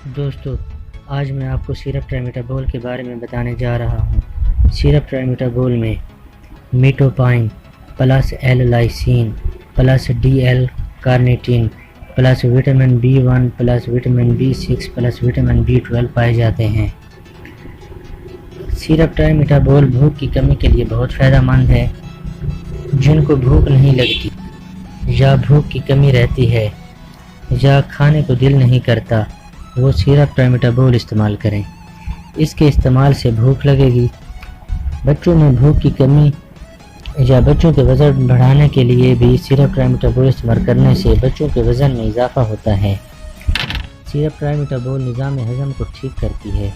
دوستو آج میں آپ کو سیرپ ٹرائمیٹابول کے بارے میں بتانے جا رہا ہوں۔ سیرپ ٹرائمیٹابول میں metopine plus L lysine plus D L carnitine plus vitamin B1 plus vitamin B6 plus vitamin B12 پائے جاتے ہیں۔ سیرپ ٹرائمیٹابول بھوک کی کمی کے لیے بہت فائدہ مند ہے۔ جن کو بھوک نہیں لگتی یا بھوک کی کمی رہتی ہے یا کھانے کو دل نہیں کرتا وہ سیرپ ٹرائمیٹابول استعمال کریں۔ اس کے استعمال سے بھوک لگے گی۔ بچوں میں بھوک کی کمی یا بچوں کے وزن بڑھانے کے لیے بھی سیرپ ٹرائمیٹابول استعمال کرنے سے بچوں کے وزن میں اضافہ ہوتا ہے۔ سیرپ ٹرائمیٹابول نظام ہضم کو ٹھیک کرتی ہے،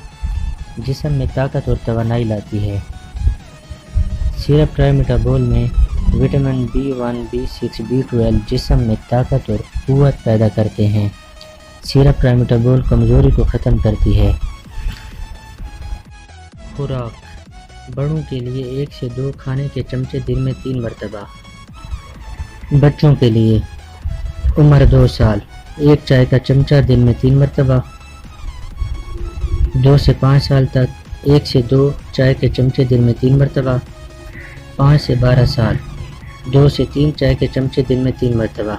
جسم میں طاقت اور توانائی لاتی ہے۔ سیرپ ٹرائمیٹابول میں وٹامن B1 B6 B12 جسم میں طاقت اور قوت پیدا کرتے ہیں۔ سیرپ ٹرائمیٹابول کمزوری کو ختم کرتی ہے۔ خوراک: بڑوں کے لیے 1 سے 2 کھانے کے چمچے دن میں 3 مرتبہ۔ بچوں کے لیے عمر 2 سال 1 چائے کا چمچہ دن میں 3 مرتبہ۔ 2 سے 5 سال تک 1 سے 2 چائے کے چمچے دن میں 3 مرتبہ۔ 5 سے 12 سال 2 سے 3 چائے کے چمچے دن میں 3 مرتبہ۔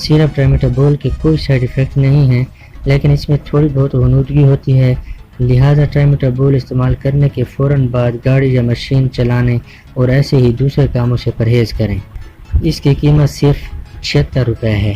سیرپ ٹرائمیٹابول کے کوئی سائیڈ ایفیکٹ نہیں ہیں، لیکن اس میں تھوڑی بہت غنودگی ہوتی ہے، لہذا ٹرائمیٹابول استعمال کرنے کے فوراً بعد گاڑی یا مشین چلانے اور ایسے ہی دوسرے کاموں سے پرہیز کریں۔ اس کی قیمت صرف 76 روپے ہے۔